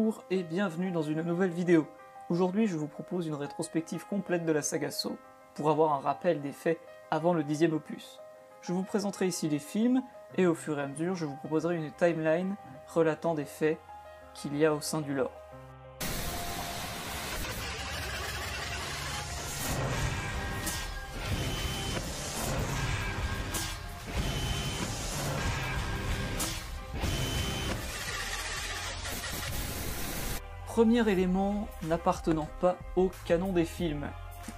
Bonjour et bienvenue dans une nouvelle vidéo. Aujourd'hui je vous propose une rétrospective complète de la saga Saw, pour avoir un rappel des faits avant le 10e opus. Je vous présenterai ici les films, et au fur et à mesure je vous proposerai une timeline relatant des faits qu'il y a au sein du lore. Premier élément n'appartenant pas au canon des films.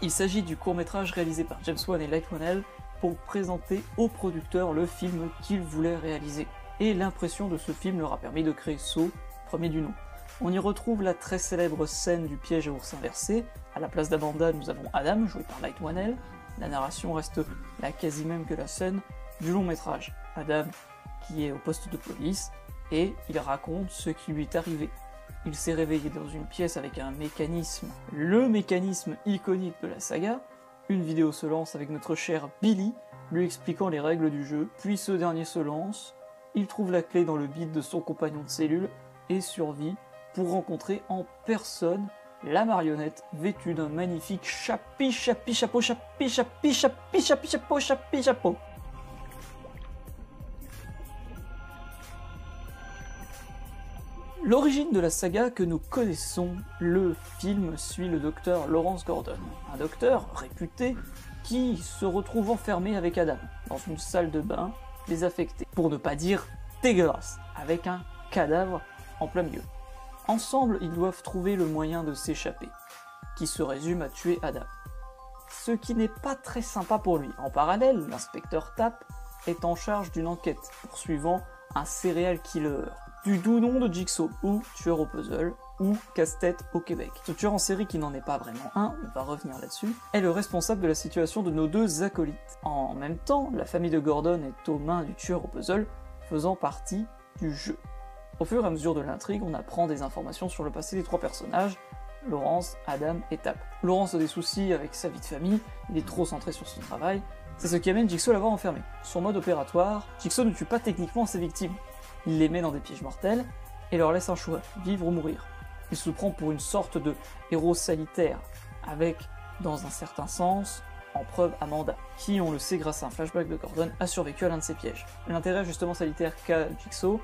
Il s'agit du court-métrage réalisé par James Wan et Light Whannell pour présenter au producteur le film qu'il voulait réaliser. Et l'impression de ce film leur a permis de créer Saw, premier du nom. On y retrouve la très célèbre scène du piège à ours inversé. À la place d'Amanda, nous avons Adam, joué par Light Whannell. La narration reste la quasi même que la scène du long-métrage. Adam, qui est au poste de police, et il raconte ce qui lui est arrivé. Il s'est réveillé dans une pièce avec un mécanisme, le mécanisme iconique de la saga. Une vidéo se lance avec notre cher Billy, lui expliquant les règles du jeu, puis ce dernier se lance, il trouve la clé dans le bide de son compagnon de cellule, et survit pour rencontrer en personne la marionnette vêtue d'un magnifique chapeau. L'origine de la saga que nous connaissons, le film suit le docteur Lawrence Gordon, un docteur réputé qui se retrouve enfermé avec Adam dans une salle de bain désaffectée, pour ne pas dire dégueulasse, avec un cadavre en plein milieu. Ensemble, ils doivent trouver le moyen de s'échapper, qui se résume à tuer Adam. Ce qui n'est pas très sympa pour lui. En parallèle, l'inspecteur Tapp est en charge d'une enquête poursuivant un serial killer du doux nom de Jigsaw, ou tueur au puzzle, ou casse-tête au Québec. Ce tueur en série qui n'en est pas vraiment un, on va revenir là-dessus, est le responsable de la situation de nos deux acolytes. En même temps, la famille de Gordon est aux mains du tueur au puzzle, faisant partie du jeu. Au fur et à mesure de l'intrigue, on apprend des informations sur le passé des trois personnages, Lawrence, Adam et Tapp. Lawrence a des soucis avec sa vie de famille, il est trop centré sur son travail, c'est ce qui amène Jigsaw à l'avoir enfermé. Son mode opératoire, Jigsaw ne tue pas techniquement ses victimes. Il les met dans des pièges mortels et leur laisse un choix, vivre ou mourir. Il se prend pour une sorte de héros salitaire, avec, dans un certain sens, en preuve Amanda, qui, on le sait grâce à un flashback de Gordon, a survécu à l'un de ses pièges. L'intérêt justement salitaire qu'a Jigsaw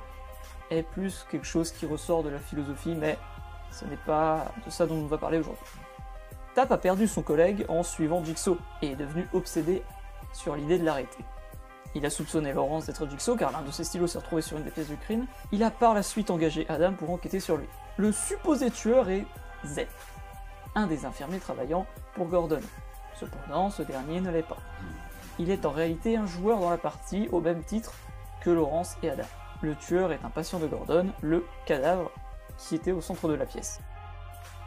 est plus quelque chose qui ressort de la philosophie, mais ce n'est pas de ça dont on va parler aujourd'hui. Tapp a perdu son collègue en suivant Jigsaw, et est devenu obsédé sur l'idée de l'arrêter. Il a soupçonné Lawrence d'être Jigsaw car l'un de ses stylos s'est retrouvé sur une des pièces du crime. Il a par la suite engagé Adam pour enquêter sur lui. Le supposé tueur est Zep, un des infirmiers travaillant pour Gordon. Cependant, ce dernier ne l'est pas. Il est en réalité un joueur dans la partie au même titre que Lawrence et Adam. Le tueur est un patient de Gordon, le cadavre, qui était au centre de la pièce.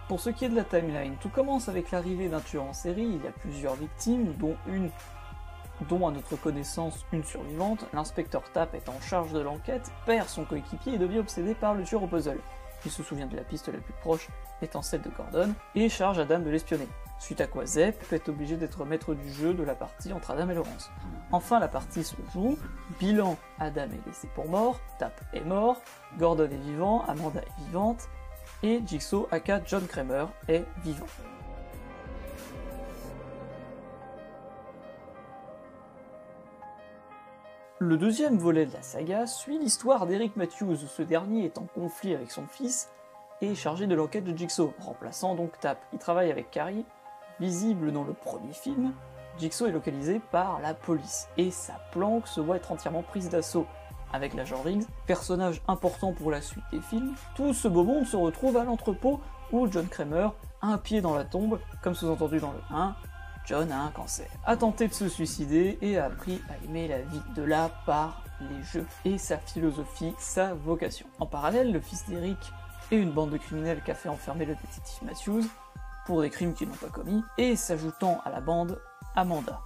Pour ce qui est de la timeline, tout commence avec l'arrivée d'un tueur en série. Il y a plusieurs victimes, dont à notre connaissance une survivante. L'inspecteur Tapp est en charge de l'enquête, perd son coéquipier et devient obsédé par le tueur au puzzle. Il se souvient de la piste la plus proche étant celle de Gordon, et charge Adam de l'espionner. Suite à quoi Zep est obligé d'être maître du jeu de la partie entre Adam et Lawrence. Enfin la partie se joue, bilan, Adam est laissé pour mort, Tapp est mort, Gordon est vivant, Amanda est vivante, et Jigsaw aka John Kramer est vivant. Le deuxième volet de la saga suit l'histoire d'Eric Matthews, ce dernier est en conflit avec son fils et est chargé de l'enquête de Jigsaw, remplaçant donc Tapp. Il travaille avec Carrie, visible dans le premier film. Jigsaw est localisé par la police, et sa planque se voit être entièrement prise d'assaut. Avec l'agent Riggs, personnage important pour la suite des films, tout ce beau monde se retrouve à l'entrepôt où John Kramer a un pied dans la tombe, comme sous-entendu dans le 1, John a un cancer, a tenté de se suicider et a appris à aimer la vie, de là par les jeux, et sa philosophie, sa vocation. En parallèle, le fils d'Eric et une bande de criminels qu'a fait enfermer le détective Matthews, pour des crimes qu'ils n'ont pas commis, et s'ajoutant à la bande, Amanda,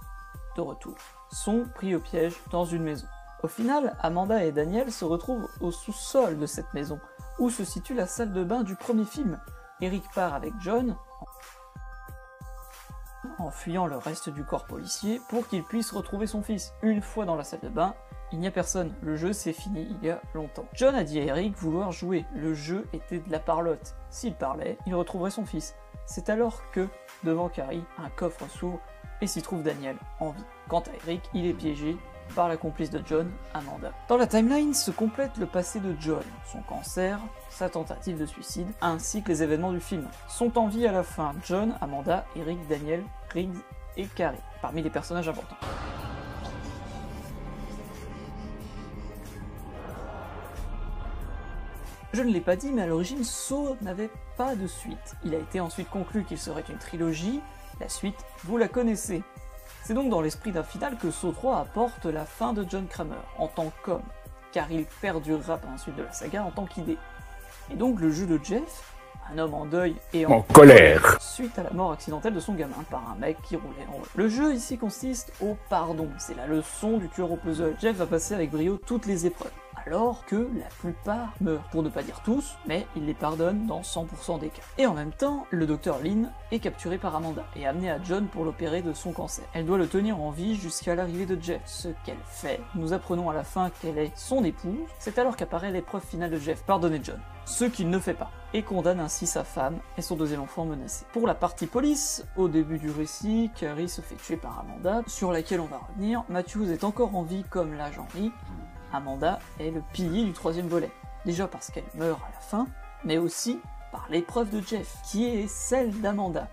de retour, sont pris au piège dans une maison. Au final, Amanda et Daniel se retrouvent au sous-sol de cette maison, où se situe la salle de bain du premier film. Eric part avec John, en fuyant le reste du corps policier pour qu'il puisse retrouver son fils. Une fois dans la salle de bain, Il n'y a personne, le jeu c'est fini il y a longtemps. John a dit à Eric vouloir jouer, le jeu était de la parlotte. S'il parlait, il retrouverait son fils. C'est alors que, devant Carrie, un coffre s'ouvre et s'y trouve Daniel en vie. Quant à Eric, il est piégé par la complice de John, Amanda. Dans la timeline se complète le passé de John, son cancer, sa tentative de suicide, ainsi que les événements du film. Sont en vie à la fin John, Amanda, Eric, Daniel, Riggs et Carrie, parmi les personnages importants. Je ne l'ai pas dit, mais à l'origine, Saw n'avait pas de suite. Il a été ensuite conclu qu'il serait une trilogie, la suite, vous la connaissez. C'est donc dans l'esprit d'un final que Saw 3 apporte la fin de John Kramer, en tant qu'homme, car il perdurera par la suite de la saga en tant qu'idée. Et donc le jeu de Jeff, un homme en deuil et en colère, suite à la mort accidentelle de son gamin par un mec qui roulait en haut. Le jeu ici consiste au pardon, c'est la leçon du tueur au puzzle. Jeff va passer avec brio toutes les épreuves, alors que la plupart meurent, pour ne pas dire tous, mais il les pardonne dans 100% des cas. Et en même temps, le docteur Lynn est capturé par Amanda et amené à John pour l'opérer de son cancer. Elle doit le tenir en vie jusqu'à l'arrivée de Jeff, ce qu'elle fait. Nous apprenons à la fin qu'elle est son épouse, c'est alors qu'apparaît l'épreuve finale de Jeff, pardonner John, ce qu'il ne fait pas, et condamne ainsi sa femme et son deuxième enfant menacé. Pour la partie police, au début du récit, Carrie se fait tuer par Amanda, sur laquelle on va revenir. Matthews est encore en vie comme l'agent Rick. Amanda est le pilier du troisième volet, déjà parce qu'elle meurt à la fin, mais aussi par l'épreuve de Jeff, qui est celle d'Amanda,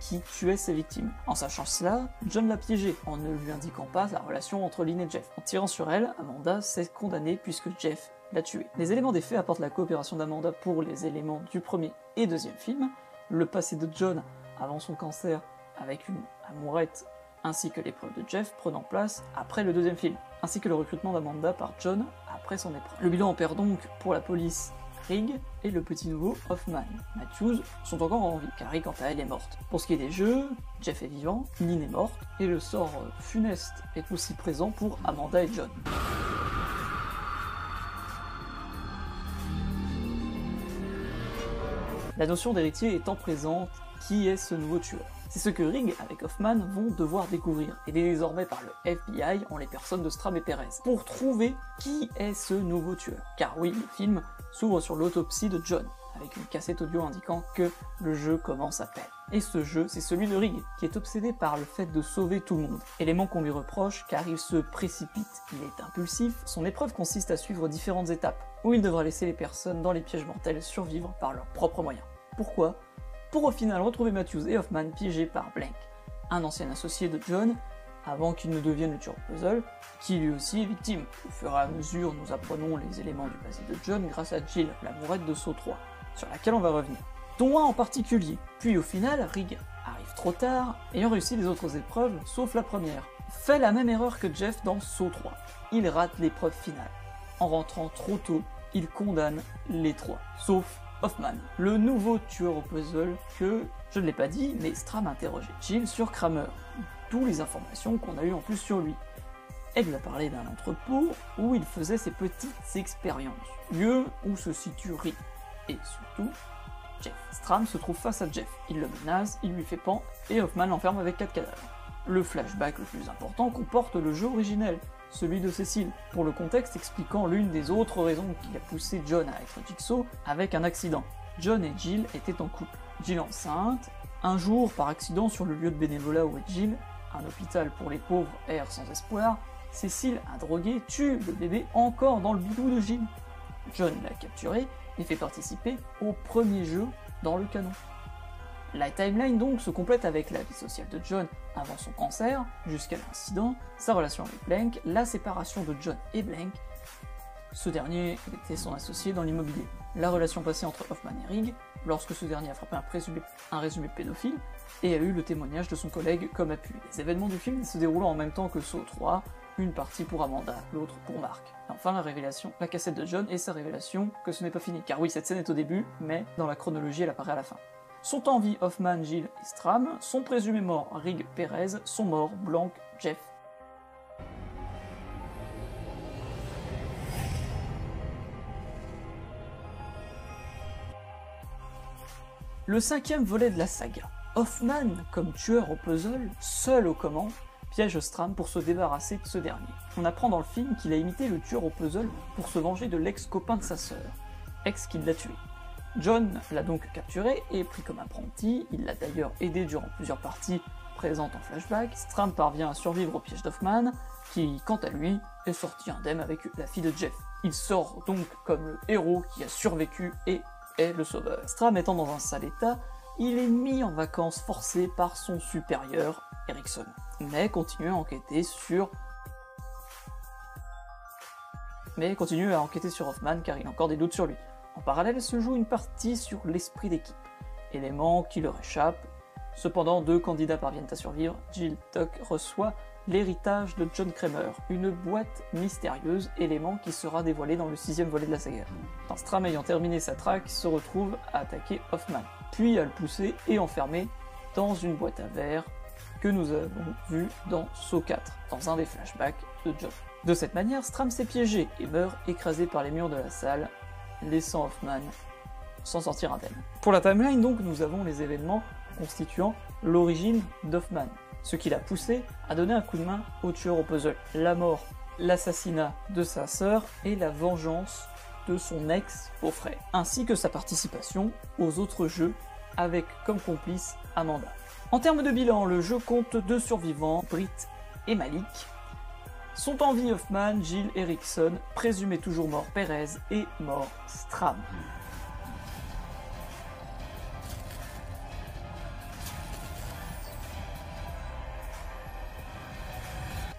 qui tuait ses victimes. En sachant cela, John l'a piégée, en ne lui indiquant pas la relation entre Lynn et Jeff. En tirant sur elle, Amanda s'est condamnée puisque Jeff l'a tuée. Les éléments des faits apportent la coopération d'Amanda pour les éléments du premier et deuxième film, le passé de John avant son cancer avec une amourette, ainsi que l'épreuve de Jeff prenant place après le deuxième film, ainsi que le recrutement d'Amanda par John après son épreuve. Le bilan en perd donc pour la police Riggs et le petit nouveau Hoffman. Matthews sont encore en vie, Carrie quant à elle est morte. Pour ce qui est des jeux, Jeff est vivant, Lynn est morte, et le sort funeste est aussi présent pour Amanda et John. La notion d'héritier étant présente, qui est ce nouveau tueur? C'est ce que Riggs avec Hoffman vont devoir découvrir, aidés désormais par le FBI en les personnes de Strahm et Perez, pour trouver qui est ce nouveau tueur. Car oui, le film s'ouvre sur l'autopsie de John, avec une cassette audio indiquant que le jeu commence à peine. Et ce jeu, c'est celui de Riggs, qui est obsédé par le fait de sauver tout le monde, élément qu'on lui reproche car il se précipite, il est impulsif. Son épreuve consiste à suivre différentes étapes, où il devra laisser les personnes dans les pièges mortels survivre par leurs propres moyens. Pourquoi ? Pour au final retrouver Matthews et Hoffman piégés par Blank, un ancien associé de John, avant qu'il ne devienne le tueur au puzzle, qui lui aussi est victime. Au fur et à mesure, nous apprenons les éléments du passé de John grâce à Jill, l'amourette de Saw 3, sur laquelle on va revenir, dont un en particulier. Puis au final, Riggs arrive trop tard, ayant réussi les autres épreuves, sauf la première. Fait la même erreur que Jeff dans Saw 3, il rate l'épreuve finale. En rentrant trop tôt, il condamne les trois, sauf Hoffman, le nouveau tueur au puzzle que, je ne l'ai pas dit, mais Strahm a interrogé Jill sur Kramer, d'où les informations qu'on a eues en plus sur lui. Elle lui a parlé d'un entrepôt où il faisait ses petites expériences, lieu où se situe Rick, et surtout, Jeff. Strahm se trouve face à Jeff, il le menace, il lui fait pan, et Hoffman l'enferme avec 4 cadavres. Le flashback le plus important comporte le jeu originel, celui de Cécile, pour le contexte expliquant l'une des autres raisons qui a poussé John à être Jigsaw avec un accident. John et Jill étaient en couple. Jill enceinte, un jour par accident sur le lieu de bénévolat où est Jill, un hôpital pour les pauvres erre sans espoir, Cécile, un drogué, tue le bébé encore dans le bidou de Jill. John l'a capturé et fait participer au premier jeu dans le canon. La timeline donc se complète avec la vie sociale de John avant son cancer, jusqu'à l'incident, sa relation avec Blank, la séparation de John et Blank, ce dernier était son associé dans l'immobilier, la relation passée entre Hoffman et Riggs, lorsque ce dernier a frappé un résumé pédophile, et a eu le témoignage de son collègue comme appui. Les événements du film se déroulant en même temps que Saw 3, une partie pour Amanda, l'autre pour Mark. Et enfin la révélation, la cassette de John et sa révélation que ce n'est pas fini, car oui, cette scène est au début, mais dans la chronologie elle apparaît à la fin. Sont en vie Hoffman, Jill et Strahm, sont présumés morts Riggs, Perez, sont morts Blank, Jeff. Le cinquième volet de la saga. Hoffman, comme tueur au puzzle, seul aux commandes, piège Strahm pour se débarrasser de ce dernier. On apprend dans le film qu'il a imité le tueur au puzzle pour se venger de l'ex-copain de sa sœur, ex qui l'a tué. John l'a donc capturé et pris comme apprenti, il l'a d'ailleurs aidé durant plusieurs parties présentes en flashback. Strahm parvient à survivre au piège d'Hoffman, qui, quant à lui, est sorti indemne avec la fille de Jeff. Il sort donc comme le héros qui a survécu et est le sauveur. Strahm étant dans un sale état, il est mis en vacances forcées par son supérieur, Erickson, mais continue à enquêter sur Hoffman car il a encore des doutes sur lui. En parallèle se joue une partie sur l'esprit d'équipe, élément qui leur échappe. Cependant, 2 candidats parviennent à survivre. Jill Tuck reçoit l'héritage de John Kramer, une boîte mystérieuse, élément qui sera dévoilé dans le 6e volet de la saga. Strahm ayant terminé sa traque, se retrouve à attaquer Hoffman, puis à le pousser et enfermer dans une boîte à verre que nous avons vu dans Saw 4, dans un des flashbacks de John. De cette manière, Strahm s'est piégé et meurt écrasé par les murs de la salle, laissant Hoffman s'en sortir indemne. Pour la timeline donc, nous avons les événements constituant l'origine d'Hoffman, ce qui l'a poussé à donner un coup de main au tueur au puzzle. La mort, l'assassinat de sa sœur et la vengeance de son ex-beau-frère, ainsi que sa participation aux autres jeux avec comme complice Amanda. En termes de bilan, le jeu compte 2 survivants, Britt et Malik. Sont en vie Hoffman, Jill, Erickson, présumé toujours mort Perez et mort Strahm.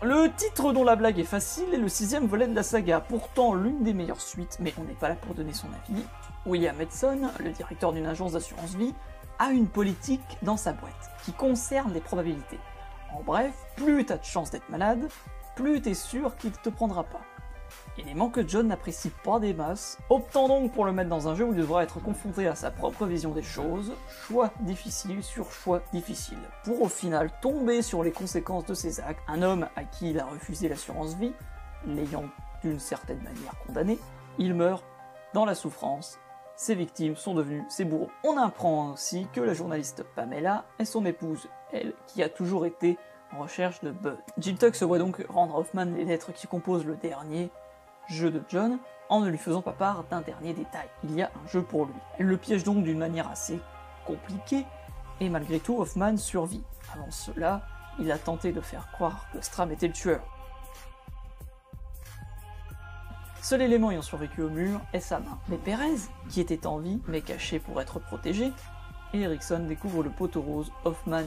Le titre dont la blague est facile est le 6e volet de la saga, pourtant l'une des meilleures suites, mais on n'est pas là pour donner son avis. William Edson, le directeur d'une agence d'assurance vie, a une politique dans sa boîte, qui concerne les probabilités. En bref, plus t'as de chances d'être malade, plus t'es sûr qu'il te prendra pas. Élément que John n'apprécie pas des masses, optant donc pour le mettre dans un jeu où il devra être confronté à sa propre vision des choses, choix difficile sur choix difficile, pour au final tomber sur les conséquences de ses actes. Un homme à qui il a refusé l'assurance vie, l'ayant d'une certaine manière condamné, il meurt dans la souffrance, ses victimes sont devenues ses bourreaux. On apprend aussi que la journaliste Pamela est son épouse, elle qui a toujours été en recherche de Bud. Jill Tuck se voit donc rendre Hoffman les lettres qui composent le dernier jeu de John, en ne lui faisant pas part d'un dernier détail. Il y a un jeu pour lui. Elle le piège donc d'une manière assez compliquée, et malgré tout, Hoffman survit. Avant cela, il a tenté de faire croire que Strahm était le tueur. Seul élément ayant survécu au mur est sa main. Mais Perez, qui était en vie, mais caché pour être protégé, et Erickson découvre le poteau rose, Hoffman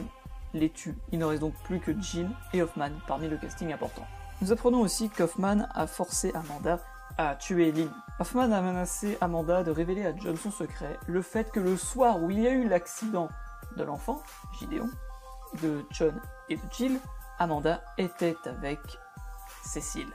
les tue. Il ne reste donc plus que Jill et Hoffman parmi le casting important. Nous apprenons aussi qu'Hoffman a forcé Amanda à tuer Lynn. Hoffman a menacé Amanda de révéler à John son secret, le fait que le soir où il y a eu l'accident de l'enfant, Gideon, de John et de Jill, Amanda était avec Cécile.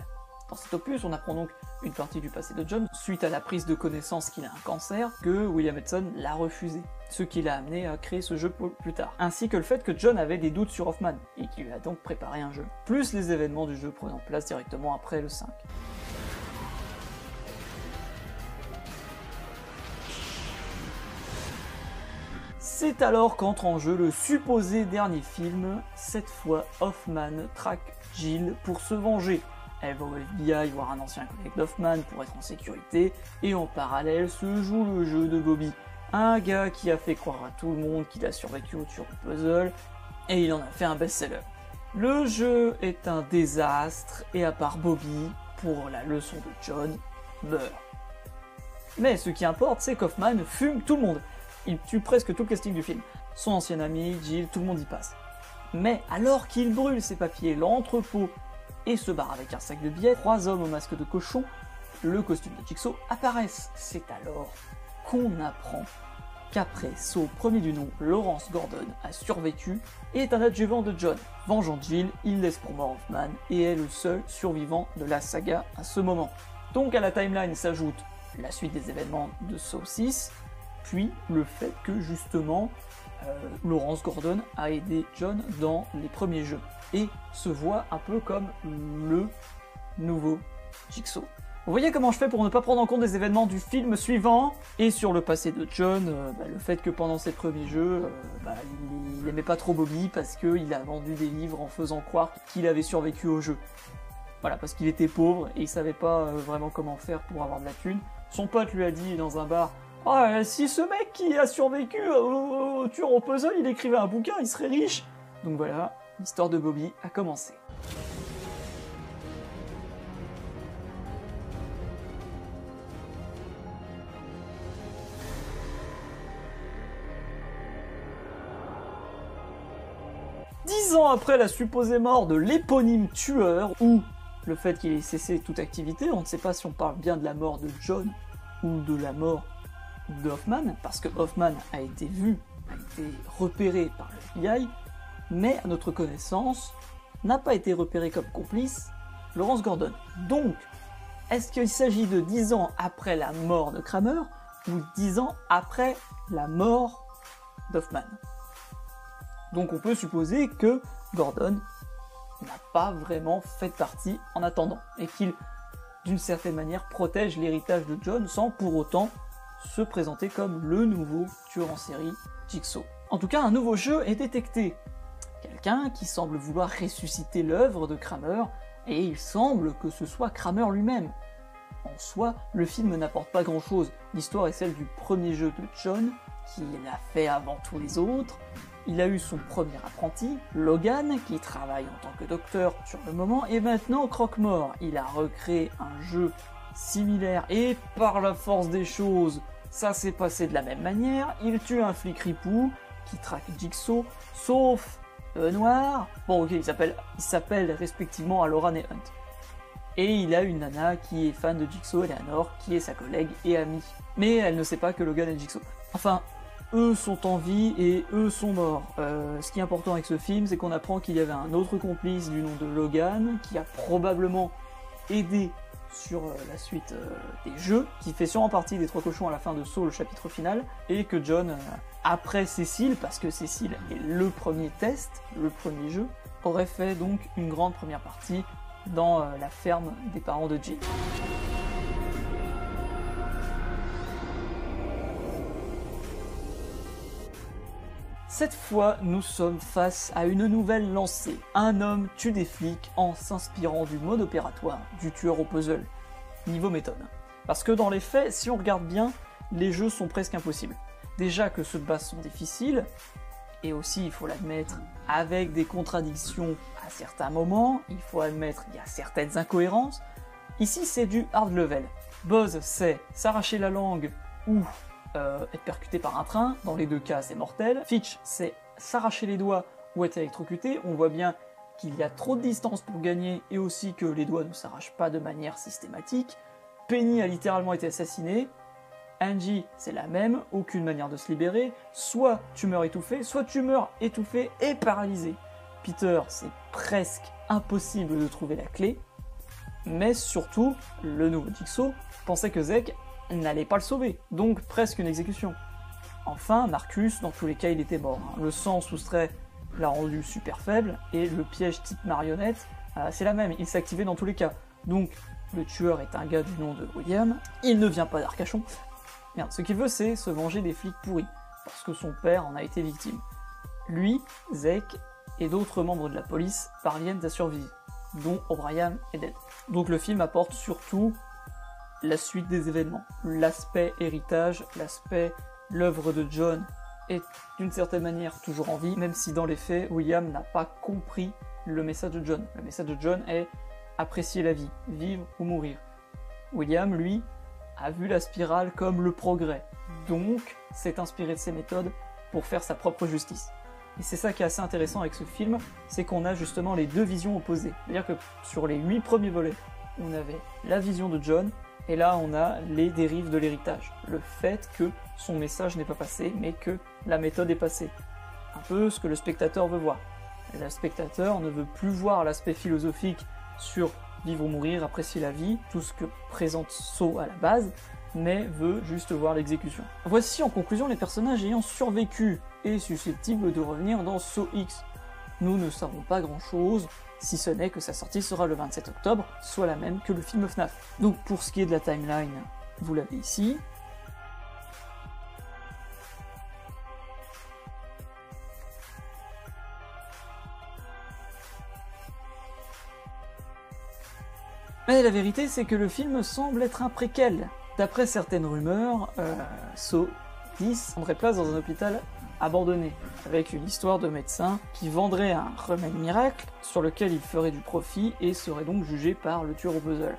Dans cet opus, on apprend donc une partie du passé de John, suite à la prise de connaissance qu'il a un cancer, que William Edson l'a refusé, ce qui l'a amené à créer ce jeu plus tard, ainsi que le fait que John avait des doutes sur Hoffman, et qu'il lui a donc préparé un jeu, plus les événements du jeu prenant place directement après le 5. C'est alors qu'entre en jeu le supposé dernier film, cette fois Hoffman traque Jill pour se venger. Elle va au FBI voir un ancien collègue d'Hoffman pour être en sécurité, et en parallèle se joue le jeu de Bobby, un gars qui a fait croire à tout le monde qu'il a survécu au tueur du puzzle, et il en a fait un best-seller. Le jeu est un désastre, et à part Bobby, pour la leçon de John, meurt. Mais ce qui importe, c'est qu'Hoffman fume tout le monde. Il tue presque tout le casting du film. Son ancien ami, Jill, tout le monde y passe. Mais alors qu'il brûle ses papiers, l'entrepôt, et se barre avec un sac de billets, 3 hommes au masque de cochon, le costume de Jigsaw, apparaissent. C'est alors qu'on apprend qu'après Saw premier du nom, Lawrence Gordon a survécu et est un adjuvant de John. Vengeant Jill, il laisse pour mort Hoffman et est le seul survivant de la saga à ce moment. Donc à la timeline s'ajoute la suite des événements de Saw 6, puis le fait que justement Lawrence Gordon a aidé John dans les premiers jeux et se voit un peu comme le nouveau Jigsaw. Vous voyez comment je fais pour ne pas prendre en compte des événements du film suivant? Et sur le passé de John, le fait que pendant ses premiers jeux, il aimait pas trop Bobby parce qu'il a vendu des livres en faisant croire qu'il avait survécu au jeu. Voilà, parce qu'il était pauvre et il savait pas vraiment comment faire pour avoir de la thune. Son pote lui a dit dans un bar: « Ah, si ce mec qui a survécu au tueur au puzzle, il écrivait un bouquin, il serait riche !» Donc voilà, l'histoire de Bobby a commencé. Dix ans après la supposée mort de l'éponyme tueur, ou le fait qu'il ait cessé toute activité, on ne sait pas si on parle bien de la mort de John ou de la mort de Hoffman, parce que Hoffman a été repéré par le FBI, mais à notre connaissance, n'a pas été repéré comme complice Lawrence Gordon. Donc, est-ce qu'il s'agit de 10 ans après la mort de Kramer, ou 10 ans après la mort d'Hoffman? Donc on peut supposer que Gordon n'a pas vraiment fait partie en attendant, et qu'il, d'une certaine manière, protège l'héritage de John sans pour autant se présenter comme le nouveau tueur en série Jigsaw. En tout cas, un nouveau jeu est détecté. Quelqu'un qui semble vouloir ressusciter l'œuvre de Kramer, et il semble que ce soit Kramer lui-même. En soi, le film n'apporte pas grand-chose. L'histoire est celle du premier jeu de John, qu'il a fait avant tous les autres. Il a eu son premier apprenti, Logan, qui travaille en tant que docteur sur le moment, et maintenant Croque-Mort. Il a recréé un jeu similaire, et par la force des choses, ça s'est passé de la même manière. Il tue un flic ripou, qui traque Jigsaw, sauf Noir. Bon ok, ils s'appellent respectivement Aloran et Hunt. Et il a une nana qui est fan de Jigsaw, Eleanor, qui est sa collègue et amie. Mais elle ne sait pas que Logan est Jigsaw. Enfin, eux sont en vie et eux sont morts. Ce qui est important avec ce film, c'est qu'on apprend qu'il y avait un autre complice du nom de Logan, qui a probablement aidé sur la suite des jeux, qui fait sûrement partie des 3 cochons à la fin de Saw, le chapitre final, et que John, après Cécile, parce que Cécile est le premier test, le premier jeu, aurait fait donc une grande première partie dans la ferme des parents de Jill. Cette fois, nous sommes face à une nouvelle lancée. Un homme tue des flics en s'inspirant du mode opératoire du tueur au puzzle, niveau méthode. Parce que dans les faits, si on regarde bien, les jeux sont presque impossibles. Déjà que ceux de base sont difficiles, et aussi, il faut l'admettre, avec des contradictions à certains moments, il faut admettre qu'il y a certaines incohérences. Ici, c'est du hard level. Buzz, c'est s'arracher la langue ou être percuté par un train, dans les deux cas c'est mortel. Fitch, c'est s'arracher les doigts ou être électrocuté. On voit bien qu'il y a trop de distance pour gagner et aussi que les doigts ne s'arrachent pas de manière systématique. Penny a littéralement été assassinée. Angie, c'est la même, aucune manière de se libérer. Soit tu meurs étouffé, soit tu meurs étouffé et paralysé. Peter, c'est presque impossible de trouver la clé. Mais surtout, le nouveau Jigsaw pensait que Zek n'allait pas le sauver, donc presque une exécution. Enfin, Marcus, dans tous les cas, il était mort. Le sang soustrait l'a rendu super faible, et le piège type marionnette, c'est la même, il s'activait dans tous les cas. Donc, le tueur est un gars du nom de William, il ne vient pas d'Arcachon. Merde, ce qu'il veut, c'est se venger des flics pourris, parce que son père en a été victime. Lui, Zek, et d'autres membres de la police parviennent à survivre, dont O'Brien est dead. Donc le film apporte surtout la suite des événements, l'aspect héritage, l'aspect l'œuvre de John est d'une certaine manière toujours en vie, même si dans les faits, William n'a pas compris le message de John. Le message de John est apprécier la vie, vivre ou mourir. William, lui, a vu la spirale comme le progrès, donc s'est inspiré de ses méthodes pour faire sa propre justice. Et c'est ça qui est assez intéressant avec ce film, c'est qu'on a justement les deux visions opposées. C'est-à-dire que sur les 8 premiers volets, on avait la vision de John, et là on a les dérives de l'héritage. Le fait que son message n'est pas passé, mais que la méthode est passée. Un peu ce que le spectateur veut voir. Le spectateur ne veut plus voir l'aspect philosophique sur vivre ou mourir, apprécier la vie, tout ce que présente Saw à la base, mais veut juste voir l'exécution. Voici en conclusion les personnages ayant survécu et susceptibles de revenir dans Saw X. nous ne savons pas grand chose, si ce n'est que sa sortie sera le 27 octobre, soit la même que le film FNAF. Donc pour ce qui est de la timeline, vous l'avez ici. Mais la vérité, c'est que le film semble être un préquel. D'après certaines rumeurs, Saw 10 prendrait place dans un hôpital abandonné, avec une histoire de médecin qui vendrait un remède miracle sur lequel il ferait du profit et serait donc jugé par le tueur au puzzle.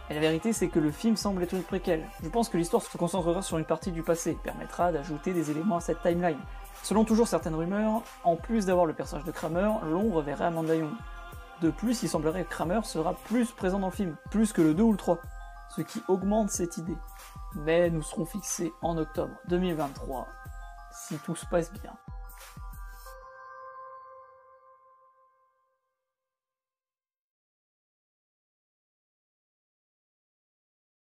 Et la vérité, c'est que le film semble être une préquelle. Je pense que l'histoire se concentrera sur une partie du passé, permettra d'ajouter des éléments à cette timeline. Selon toujours certaines rumeurs, en plus d'avoir le personnage de Kramer, l'on reverrait Amanda Young. De plus, il semblerait que Kramer sera plus présent dans le film, plus que le 2 ou le 3, ce qui augmente cette idée. Mais nous serons fixés en octobre 2023, si tout se passe bien.